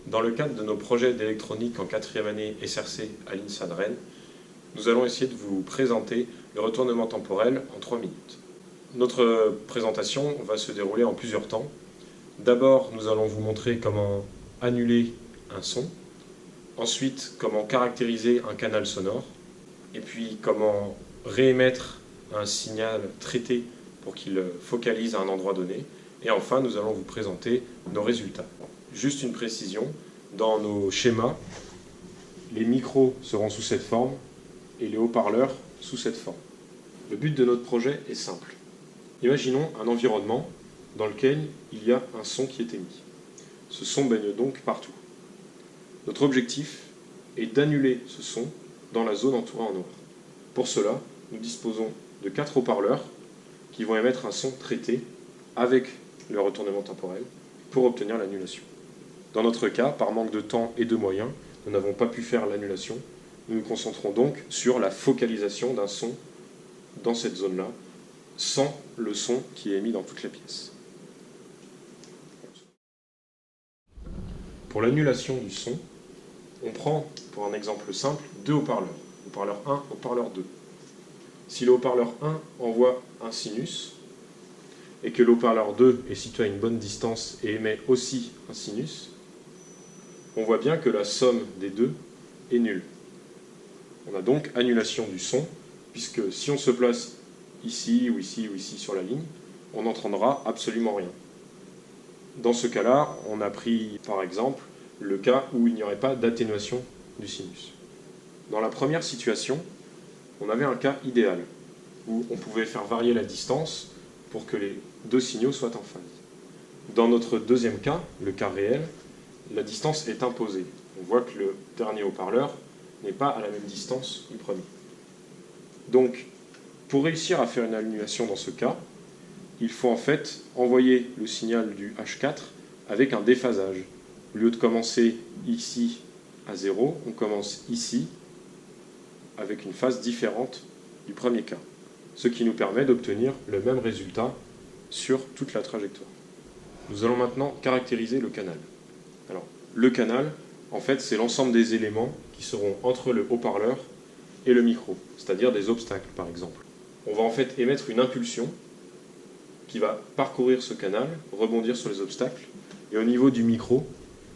Dans le cadre de nos projets d'électronique en 4e année SRC à l'INSA de Rennes, nous allons essayer de vous présenter le retournement temporel en 3 minutes. Notre présentation va se dérouler en plusieurs temps. D'abord, nous allons vous montrer comment annuler un son, ensuite comment caractériser un canal sonore, et puis comment réémettre un signal traité pour qu'il focalise à un endroit donné, et enfin nous allons vous présenter nos résultats. Juste une précision, dans nos schémas, les micros seront sous cette forme et les haut-parleurs sous cette forme. Le but de notre projet est simple. Imaginons un environnement dans lequel il y a un son qui est émis. Ce son baigne donc partout. Notre objectif est d'annuler ce son dans la zone entourée en noir. Pour cela, nous disposons de 4 haut-parleurs qui vont émettre un son traité avec le retournement temporel pour obtenir l'annulation. Dans notre cas, par manque de temps et de moyens, nous n'avons pas pu faire l'annulation. Nous nous concentrons donc sur la focalisation d'un son dans cette zone-là, sans le son qui est émis dans toute la pièce. Pour l'annulation du son, on prend, pour un exemple simple, 2 haut-parleurs. Haut-parleur 1, haut-parleur 2. Si le haut-parleur 1 envoie un sinus, et que le haut-parleur 2 est situé à une bonne distance et émet aussi un sinus, on voit bien que la somme des deux est nulle. On a donc annulation du son, puisque si on se place ici ou ici ou ici sur la ligne, on n'entendra absolument rien. Dans ce cas-là, on a pris par exemple le cas où il n'y aurait pas d'atténuation du sinus. Dans la première situation, on avait un cas idéal, où on pouvait faire varier la distance pour que les deux signaux soient en phase. Dans notre deuxième cas, le cas réel, la distance est imposée. On voit que le dernier haut-parleur n'est pas à la même distance du premier. Donc, pour réussir à faire une annulation dans ce cas, il faut en fait envoyer le signal du H4 avec un déphasage. Au lieu de commencer ici à 0, on commence ici avec une phase différente du premier cas, ce qui nous permet d'obtenir le même résultat sur toute la trajectoire. Nous allons maintenant caractériser le canal. Alors, le canal, en fait, c'est l'ensemble des éléments qui seront entre le haut-parleur et le micro, c'est-à-dire des obstacles, par exemple. On va en fait émettre une impulsion qui va parcourir ce canal, rebondir sur les obstacles, et au niveau du micro,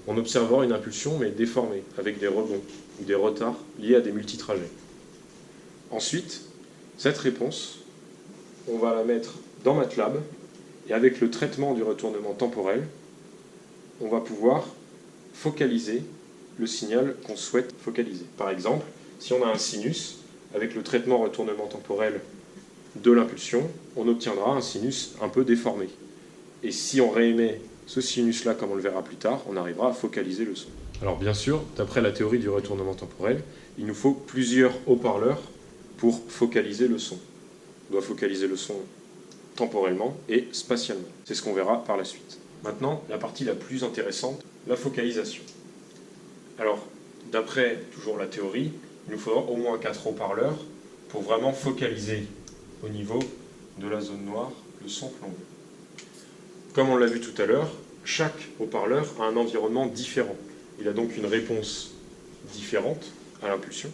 on observera une impulsion, mais déformée, avec des rebonds ou des retards liés à des multitrajets. Ensuite, cette réponse, on va la mettre dans MATLAB, et avec le traitement du retournement temporel, on va pouvoir focaliser le signal qu'on souhaite focaliser. Par exemple, si on a un sinus, avec le traitement retournement temporel de l'impulsion, on obtiendra un sinus un peu déformé. Et si on réémet ce sinus-là, comme on le verra plus tard, on arrivera à focaliser le son. Alors bien sûr, d'après la théorie du retournement temporel, il nous faut plusieurs haut-parleurs pour focaliser le son. On doit focaliser le son temporellement et spatialement. C'est ce qu'on verra par la suite. Maintenant, la partie la plus intéressante, la focalisation. Alors, d'après toujours la théorie, il nous faudra au moins 4 haut-parleurs pour vraiment focaliser au niveau de la zone noire le son que l'on veut. Comme on l'a vu tout à l'heure, chaque haut-parleur a un environnement différent. Il a donc une réponse différente à l'impulsion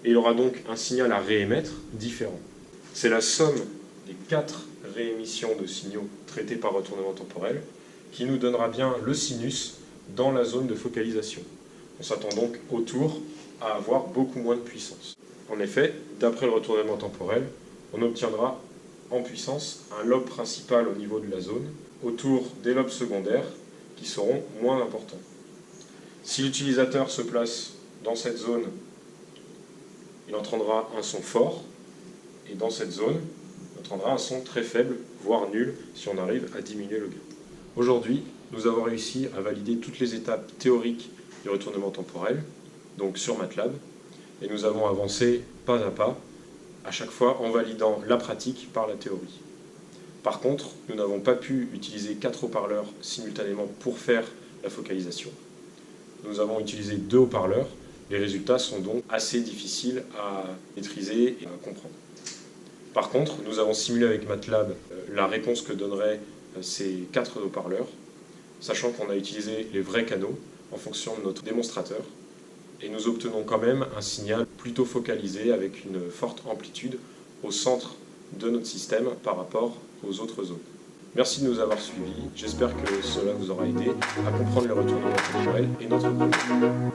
et il aura donc un signal à réémettre différent. C'est la somme des 4 réémissions de signaux traités par retournement temporel qui nous donnera bien le sinus dans la zone de focalisation. On s'attend donc autour à avoir beaucoup moins de puissance. En effet, d'après le retournement temporel, on obtiendra en puissance un lobe principal au niveau de la zone, autour des lobes secondaires qui seront moins importants. Si l'utilisateur se place dans cette zone, il entendra un son fort, et dans cette zone, il entendra un son très faible, voire nul, si on arrive à diminuer le gain. Aujourd'hui, nous avons réussi à valider toutes les étapes théoriques du retournement temporel, donc sur MATLAB, et nous avons avancé pas à pas, à chaque fois en validant la pratique par la théorie. Par contre, nous n'avons pas pu utiliser 4 haut-parleurs simultanément pour faire la focalisation. Nous avons utilisé 2 haut-parleurs. Les résultats sont donc assez difficiles à maîtriser et à comprendre. Par contre, nous avons simulé avec MATLAB la réponse que donneraient ces 4 haut-parleurs, sachant qu'on a utilisé les vrais canaux. en fonction de notre démonstrateur. Et nous obtenons quand même un signal plutôt focalisé avec une forte amplitude au centre de notre système par rapport aux autres zones. Merci de nous avoir suivis, j'espère que cela vous aura aidé à comprendre les retournements temporels et notre problème.